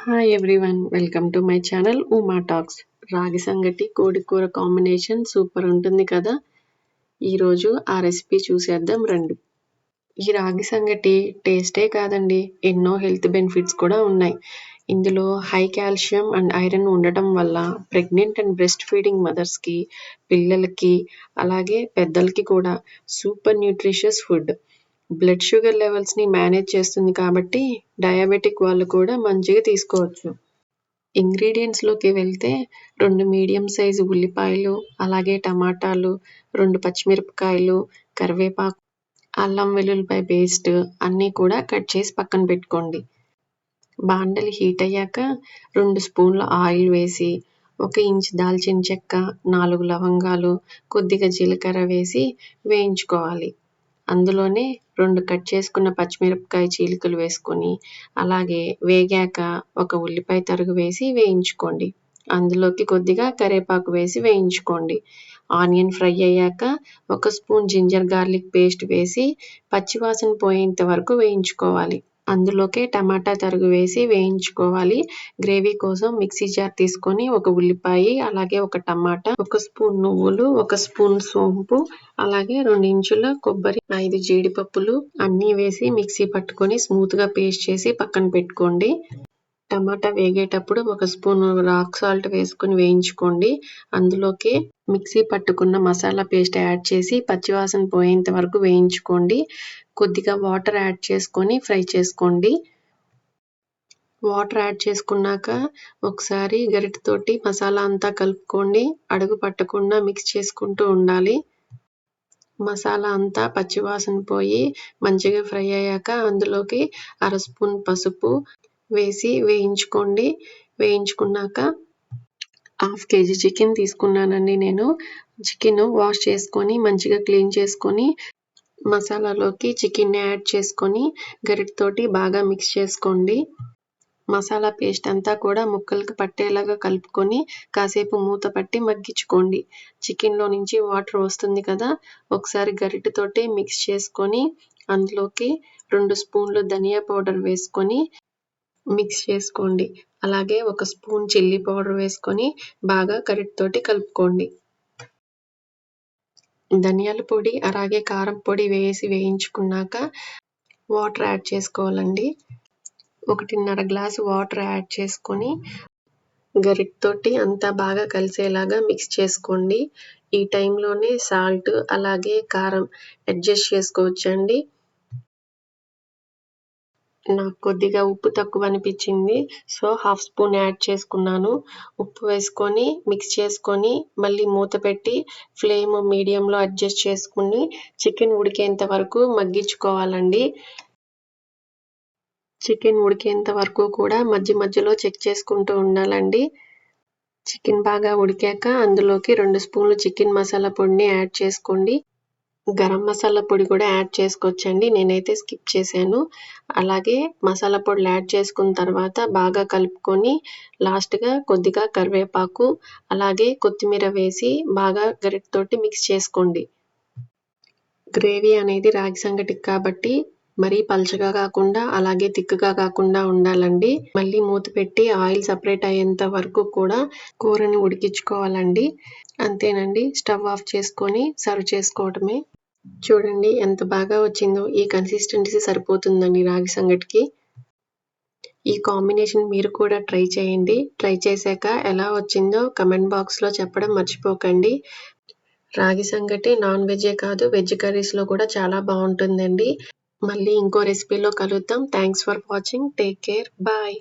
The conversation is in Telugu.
Hi everyone, welcome to my channel Uma talks. రాగి సంగటి కోడి కూర కాంబినేషన్ సూపర్ ఉంటుంది కదా. ఈరోజు ఆ రెసిపీ చూసేద్దాం రండి. ఈ రాగి సంగటి టేస్టే కాదండి, ఎన్నో హెల్త్ బెనిఫిట్స్ కూడా ఉన్నాయి. ఇందులో హై కాల్షియం అండ్ ఐరన్ ఉండటం వల్ల ప్రెగ్నెంట్ అండ్ బ్రెస్ట్ ఫీడింగ్ మదర్స్కి, పిల్లలకి, అలాగే పెద్దలకి కూడా super nutritious food. Blood sugar లెవెల్స్ని మేనేజ్ చేస్తుంది కాబట్టి డయాబెటిక్ వాళ్ళు కూడా మంచిగా తీసుకోవచ్చు. ఇంగ్రీడియంట్స్లోకి వెళ్తే 2 మీడియం సైజు ఉల్లిపాయలు, అలాగే టమాటాలు, 2 పచ్చిమిరపకాయలు, కరివేపాకు, అల్లం వెల్లుల్లిపాయ పేస్ట్ అన్నీ కూడా కట్ చేసి పక్కన పెట్టుకోండి. బాండలి హీట్ అయ్యాక 2 స్పూన్ల ఆయిల్ వేసి 1 ఇంచ్ దాల్చిన చెక్క, 4 లవంగాలు, కొద్దిగా జీలకర్ర వేసి వేయించుకోవాలి. అందులోనే 2 కట్ చేసుకున్న పచ్చిమిరపకాయ చీలికలు వేసుకొని, అలాగే వేగాక 1 ఉల్లిపాయ తరుగు వేసి వేయించుకోండి. అందులోకి కొద్దిగా కరివేపాకు వేసి వేయించుకోండి. ఆనియన్ ఫ్రై అయ్యాక 1 స్పూన్ జింజర్ గార్లిక్ పేస్ట్ వేసి పచ్చివాసన పోయేంత వరకు వేయించుకోవాలి. అందులోకే టమాటా తరుగు వేసి వేయించుకోవాలి. గ్రేవీ కోసం మిక్సీ జార్ తీసుకొని 1 ఉల్లిపాయ, అలాగే 1 టమాటా, 1 స్పూన్ నువ్వులు, 1 స్పూన్ సోంపు, అలాగే 2 ఇంచుల కొబ్బరి, 5 జీడిపప్పులు అన్నీ వేసి మిక్సీ పట్టుకొని స్మూత్గా పేస్ట్ చేసి పక్కన పెట్టుకోండి. టమాటా వేగేటప్పుడు 1 స్పూన్ రాక్ సాల్ట్ వేసుకొని వేయించుకోండి. అందులోకి మిక్సీ పట్టుకున్న మసాలా పేస్ట్ యాడ్ చేసి పచ్చివాసన పోయేంత వరకు వేయించుకోండి. కొద్దిగా వాటర్ యాడ్ చేసుకొని ఫ్రై చేసుకోండి. వాటర్ యాడ్ చేసుకున్నాక ఒకసారి గరిటెతోటి మసాలా అంతా కలుపుకోండి. అడుగు పట్టకుండా మిక్స్ చేసుకుంటూ ఉండాలి. మసాలా అంతా పచ్చివాసన పోయి మంచిగా ఫ్రై అయ్యాక అందులోకి 1/2 స్పూన్ పసుపు వేసి వేయించుకోండి. వేయించుకున్నాక 1/2 కేజీ చికెన్ తీసుకున్నానండి నేను. చికెన్ వాష్ చేసుకొని మంచిగా క్లీన్ చేసుకొని మసాలాలోకి చికెన్ని యాడ్ చేసుకొని గరిటెతోటి బాగా మిక్స్ చేసుకోండి. మసాలా పేస్ట్ అంతా కూడా ముక్కలకు పట్టేలాగా కలుపుకొని కాసేపు మూత పట్టి మగ్గించుకోండి. చికెన్లో నుంచి వాటర్ వస్తుంది కదా, ఒకసారి గరిటెతోటి మిక్స్ చేసుకొని అందులోకి 2 స్పూన్లు ధనియా పౌడర్ వేసుకొని మిక్స్ చేసుకోండి. అలాగే 1 స్పూన్ చిల్లీ పౌడర్ వేసుకొని బాగా గరిటెతోటి కలుపుకోండి. ధనియాల పొడి అలాగే కారం పొడి వేసి వేయించుకున్నాక వాటర్ యాడ్ చేసుకోవాలండి. 1.5 గ్లాసు వాటర్ యాడ్ చేసుకొని గరిటెతోటి అంతా బాగా కలిసేలాగా మిక్స్ చేసుకోండి. ఈ టైంలోనే సాల్ట్ అలాగే కారం అడ్జస్ట్ చేసుకోవచ్చండి. నాకు కొద్దిగా ఉప్పు తక్కువ అనిపించింది, సో 1/2 స్పూన్ యాడ్ చేసుకున్నాను. ఉప్పు వేసుకొని మిక్స్ చేసుకొని మళ్ళీ మూత పెట్టి ఫ్లేమ్ మీడియంలో అడ్జస్ట్ చేసుకుని చికెన్ ఉడికేంత వరకు మగ్గించుకోవాలండి. చికెన్ ఉడికేంత వరకు కూడా మధ్య మధ్యలో చెక్ చేసుకుంటూ ఉండాలండి. చికెన్ బాగా ఉడికాక అందులోకి 2 స్పూన్లు చికెన్ మసాలా పొడిని యాడ్ చేసుకోండి. గరం మసాలా పొడి కూడా యాడ్ చేసుకోవచ్చండి, నేనైతే స్కిప్ చేశాను. అలాగే మసాలా పొడులు యాడ్ చేసుకున్న తర్వాత బాగా కలుపుకొని లాస్ట్గా కొద్దిగా కరివేపాకు అలాగే కొత్తిమీర వేసి బాగా గరిటెతోటి మిక్స్ చేసుకోండి. గ్రేవీ అనేది రాగి సంగటికి కాబట్టి మరీ పల్చగా కాకుండా అలాగే తిక్కుగా కాకుండా ఉండాలండి. మళ్ళీ మూత పెట్టి ఆయిల్ సపరేట్ అయ్యేంత వరకు కూడా కూరని ఉడికించుకోవాలండి. అంతేనండి, స్టవ్ ఆఫ్ చేసుకొని సర్వ్ చేసుకోవటమే. చూడండి ఎంత బాగా వచ్చిందో. ఈ కన్సిస్టెన్సీ సరిపోతుందండి రాగి సంగటికి. ఈ కాంబినేషన్ మీరు కూడా ట్రై చేయండి. ట్రై చేశాక ఎలా వచ్చిందో కమెంట్ బాక్స్లో చెప్పడం మర్చిపోకండి. రాగి సంగటి నాన్ వెజ్జే కాదు, వెజ్ కర్రీస్లో కూడా చాలా బాగుంటుందండి. మళ్ళీ ఇంకో రెసిపీలో కలుద్దాం. Thanks for watching. Take care. Bye.